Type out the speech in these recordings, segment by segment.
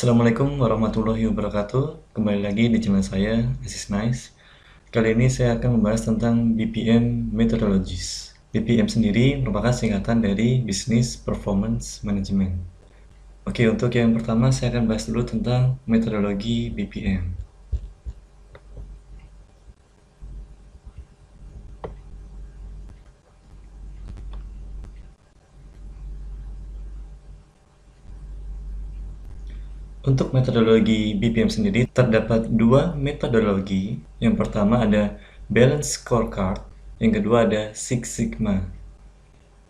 Assalamualaikum warahmatullahi wabarakatuh. Kembali lagi di channel saya, Aziz Nice. Kali ini saya akan membahas tentang BPM Methodologies. BPM sendiri merupakan singkatan dari Business Performance Management. Oke, untuk yang pertama saya akan bahas dulu tentang metodologi BPM. Untuk metodologi BPM sendiri terdapat dua metodologi. Yang pertama ada Balance Scorecard, yang kedua ada Six Sigma.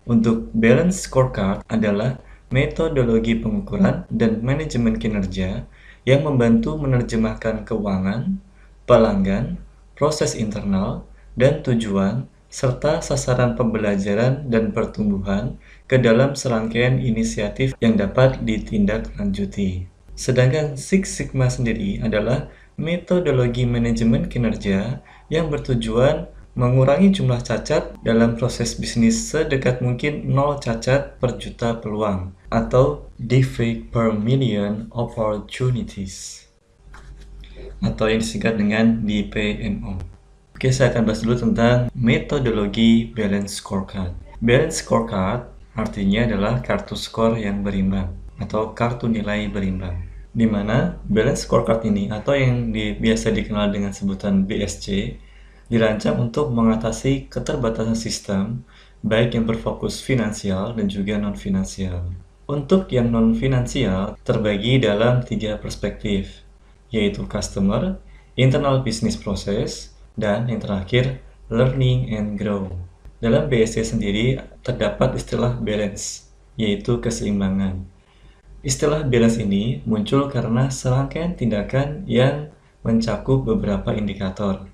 Untuk Balance Scorecard adalah metodologi pengukuran dan manajemen kinerja yang membantu menerjemahkan keuangan, pelanggan, proses internal, dan tujuan, serta sasaran pembelajaran dan pertumbuhan ke dalam serangkaian inisiatif yang dapat ditindaklanjuti. Sedangkan Six Sigma sendiri adalah metodologi manajemen kinerja yang bertujuan mengurangi jumlah cacat dalam proses bisnis sedekat mungkin 0 cacat per juta peluang atau defect per million opportunities atau yang disingkat dengan DPMO. Oke, saya akan bahas dulu tentang metodologi Balance Scorecard. Balance Scorecard artinya adalah kartu skor yang berimbang atau kartu nilai berimbang, di mana Balance Scorecard ini atau yang biasa dikenal dengan sebutan BSC dirancang untuk mengatasi keterbatasan sistem baik yang berfokus finansial dan juga non-finansial. Untuk yang non-finansial terbagi dalam 3 perspektif, yaitu customer, internal business process, dan yang terakhir learning and grow. Dalam BSC sendiri terdapat istilah balance, yaitu keseimbangan. Istilah balance ini muncul karena serangkaian tindakan yang mencakup beberapa indikator.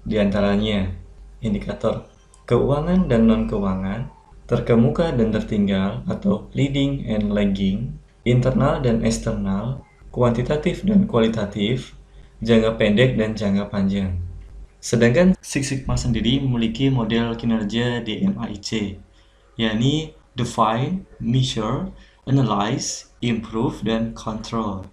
Di antaranya, indikator keuangan dan non-keuangan, terkemuka dan tertinggal atau leading and lagging, internal dan eksternal, kuantitatif dan kualitatif, jangka pendek dan jangka panjang. Sedangkan Six Sigma sendiri memiliki model kinerja DMAIC, yakni Define, Measure, Analyze, Improve, dan Control.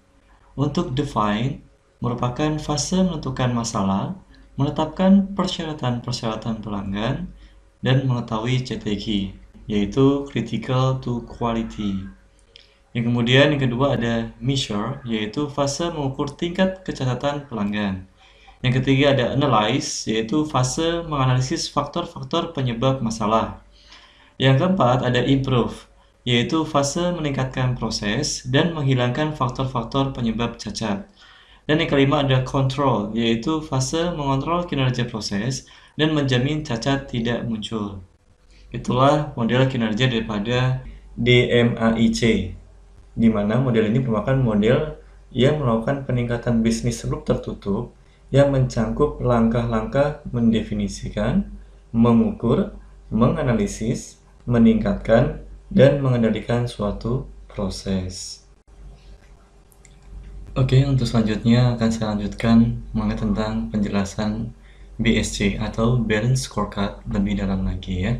Untuk Define merupakan fase menentukan masalah, menetapkan persyaratan-persyaratan pelanggan, dan mengetahui CTQ, yaitu Critical to Quality. Yang kemudian yang kedua ada Measure, yaitu fase mengukur tingkat kecacatan pelanggan. Yang ketiga ada Analyze, yaitu fase menganalisis faktor-faktor penyebab masalah. Yang keempat ada Improve, yaitu fase meningkatkan proses dan menghilangkan faktor-faktor penyebab cacat. Dan yang kelima ada Control, yaitu fase mengontrol kinerja proses dan menjamin cacat tidak muncul. Itulah model kinerja daripada DMAIC, di mana model ini merupakan model yang melakukan peningkatan bisnis grup tertutup yang mencangkup langkah-langkah mendefinisikan, mengukur, menganalisis, meningkatkan, dan mengendalikan suatu proses. Oke, untuk selanjutnya akan saya lanjutkan mengenai tentang penjelasan BSC atau Balance Scorecard lebih dalam lagi ya.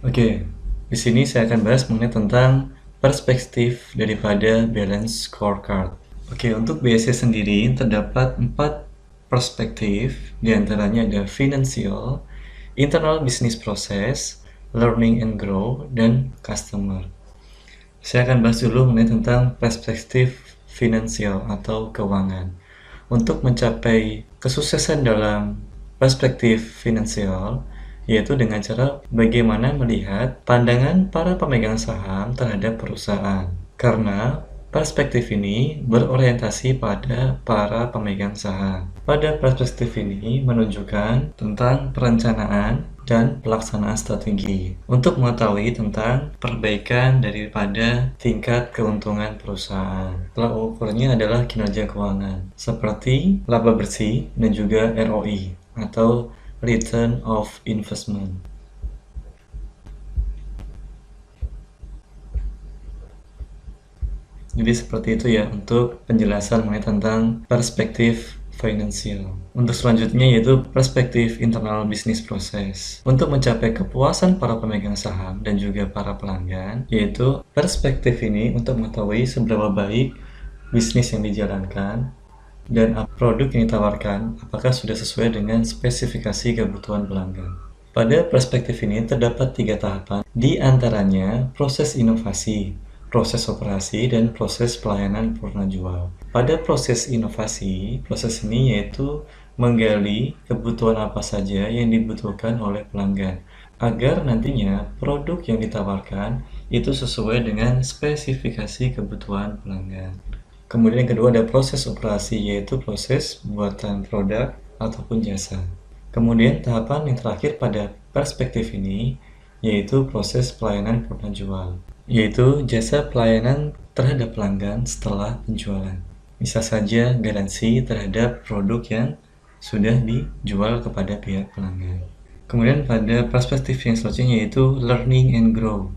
Oke, di sini saya akan bahas mengenai tentang perspektif daripada Balance Scorecard. Oke, untuk BSC sendiri terdapat 4 perspektif, diantaranya ada Financial, Internal Business Process, Learning and Grow, dan Customer. Saya akan bahas dulu mengenai tentang perspektif finansial atau keuangan. Untuk mencapai kesuksesan dalam perspektif finansial, yaitu dengan cara bagaimana melihat pandangan para pemegang saham terhadap perusahaan. Karena perspektif ini berorientasi pada para pemegang saham. Pada perspektif ini menunjukkan tentang perencanaan dan pelaksanaan strategi untuk mengetahui tentang perbaikan daripada tingkat keuntungan perusahaan. Tolak ukurnya adalah kinerja keuangan, seperti laba bersih dan juga ROI atau Return of Investment. Jadi seperti itu ya untuk penjelasan mengenai tentang perspektif finansial. Untuk selanjutnya yaitu perspektif internal bisnis proses. Untuk mencapai kepuasan para pemegang saham dan juga para pelanggan, yaitu perspektif ini untuk mengetahui seberapa baik bisnis yang dijalankan dan produk yang ditawarkan apakah sudah sesuai dengan spesifikasi kebutuhan pelanggan. Pada perspektif ini terdapat 3 tahapan, di antaranya proses inovasi, proses operasi, dan proses pelayanan purna jual. Pada proses inovasi, proses ini yaitu menggali kebutuhan apa saja yang dibutuhkan oleh pelanggan, agar nantinya produk yang ditawarkan itu sesuai dengan spesifikasi kebutuhan pelanggan. Kemudian yang kedua ada proses operasi, yaitu proses pembuatan produk ataupun jasa. Kemudian tahapan yang terakhir pada perspektif ini yaitu proses pelayanan purna jual, yaitu jasa pelayanan terhadap pelanggan setelah penjualan. Bisa saja garansi terhadap produk yang sudah dijual kepada pihak pelanggan. Kemudian pada perspektif yang selanjutnya yaitu learning and grow.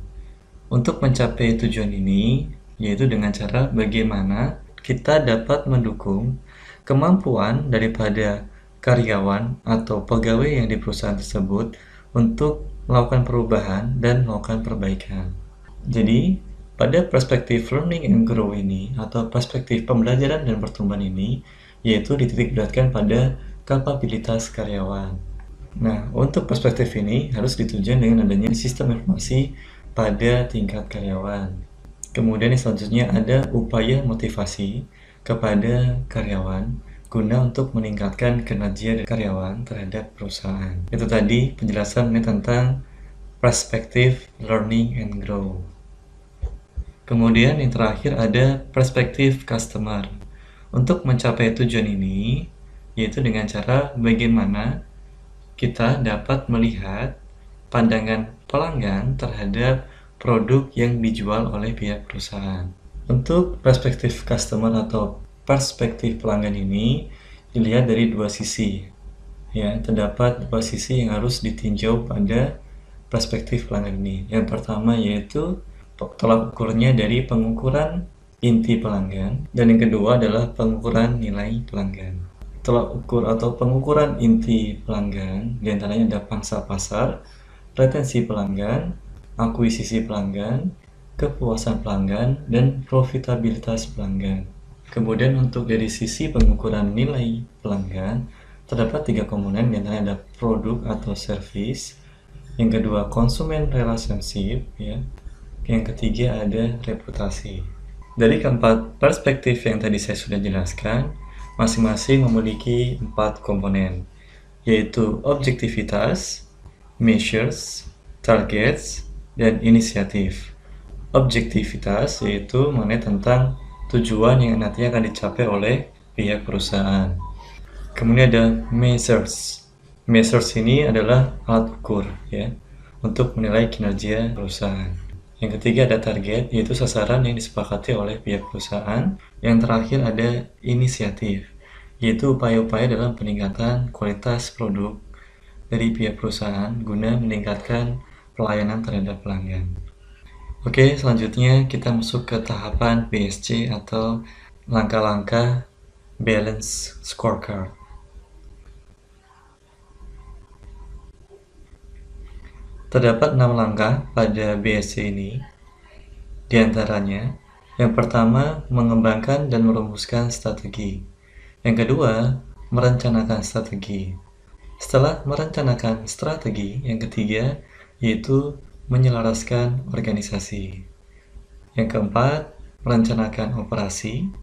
Untuk mencapai tujuan ini yaitu dengan cara bagaimana kita dapat mendukung kemampuan daripada karyawan atau pegawai yang di perusahaan tersebut untuk melakukan perubahan dan melakukan perbaikan. Jadi, pada perspektif learning and grow ini atau perspektif pembelajaran dan pertumbuhan ini yaitu dititikberatkan pada kapabilitas karyawan. Nah, untuk perspektif ini harus ditujukan dengan adanya sistem informasi pada tingkat karyawan. Kemudian yang selanjutnya ada upaya motivasi kepada karyawan guna untuk meningkatkan kinerja karyawan terhadap perusahaan. Itu tadi penjelasan tentang perspektif learning and grow. Kemudian yang terakhir ada perspektif customer. Untuk mencapai tujuan ini, yaitu dengan cara bagaimana kita dapat melihat pandangan pelanggan terhadap produk yang dijual oleh pihak perusahaan. Untuk perspektif customer atau perspektif pelanggan ini dilihat dari dua sisi. Ya, terdapat dua sisi yang harus ditinjau pada perspektif pelanggan ini. Yang pertama yaitu tolak ukurnya dari pengukuran inti pelanggan, dan yang kedua adalah pengukuran nilai pelanggan. Tolak ukur atau pengukuran inti pelanggan diantaranya ada pangsa pasar, retensi pelanggan, akuisisi pelanggan, kepuasan pelanggan, dan profitabilitas pelanggan. Kemudian untuk dari sisi pengukuran nilai pelanggan, terdapat 3 komponen, diantaranya ada produk atau service, yang kedua konsumen relationship, ya, yang ketiga ada reputasi. Dari keempat perspektif yang tadi saya sudah jelaskan, masing-masing memiliki 4 komponen, yaitu objektivitas, measures, targets, dan inisiatif. Objektivitas yaitu mengenai tentang tujuan yang nantinya akan dicapai oleh pihak perusahaan. Kemudian ada measures. Measures ini adalah alat ukur ya untuk menilai kinerja perusahaan. Yang ketiga ada target, yaitu sasaran yang disepakati oleh pihak perusahaan. Yang terakhir ada inisiatif, yaitu upaya-upaya dalam peningkatan kualitas produk dari pihak perusahaan guna meningkatkan pelayanan terhadap pelanggan. Oke, selanjutnya kita masuk ke tahapan BSC atau langkah-langkah Balance Scorecard. Terdapat 6 langkah pada BSC ini. Di antaranya, yang pertama, mengembangkan dan merumuskan strategi. Yang kedua, merencanakan strategi. Setelah merencanakan strategi, yang ketiga, yaitu menyelaraskan organisasi. Yang keempat, merencanakan operasi.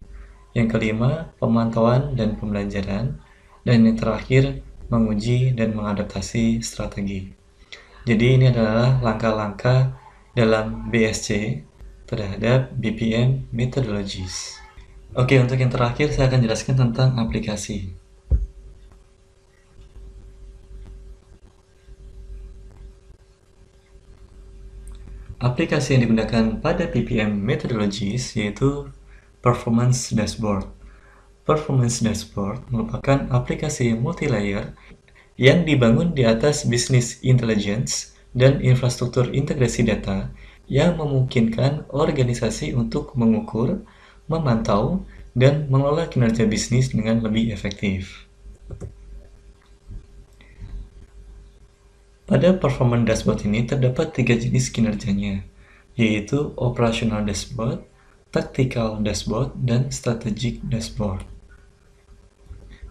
Yang kelima, pemantauan dan pembelajaran. Dan yang terakhir, menguji dan mengadaptasi strategi. Jadi ini adalah langkah-langkah dalam BSC terhadap BPM Methodologies. Oke, untuk yang terakhir saya akan jelaskan tentang aplikasi. Aplikasi yang digunakan pada BPM Methodologies yaitu Performance Dashboard. Performance Dashboard merupakan aplikasi multi-layer yang dibangun di atas business intelligence dan infrastruktur integrasi data yang memungkinkan organisasi untuk mengukur, memantau, dan mengelola kinerja bisnis dengan lebih efektif. Pada performance dashboard ini terdapat 3 jenis kinerjanya, yaitu operational dashboard, tactical dashboard, dan strategic dashboard.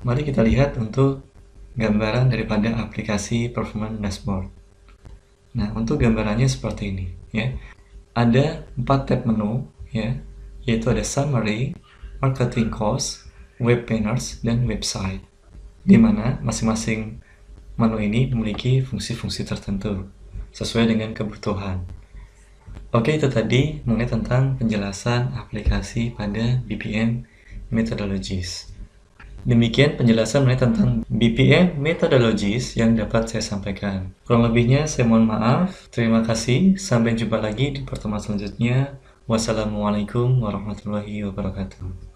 Mari kita lihat untuk gambaran daripada aplikasi performance dashboard. Nah, untuk gambarannya seperti ini, ya. Ada 4 tab menu, ya, yaitu ada summary, marketing cost, web banners, dan website, di mana masing-masing menu ini memiliki fungsi-fungsi tertentu sesuai dengan kebutuhan. Oke, itu tadi mengenai tentang penjelasan aplikasi pada BPM Methodologies. Demikian penjelasan mengenai tentang BPM Methodologies yang dapat saya sampaikan. Kurang lebihnya saya mohon maaf. Terima kasih. Sampai jumpa lagi di pertemuan selanjutnya. Wassalamualaikum warahmatullahi wabarakatuh.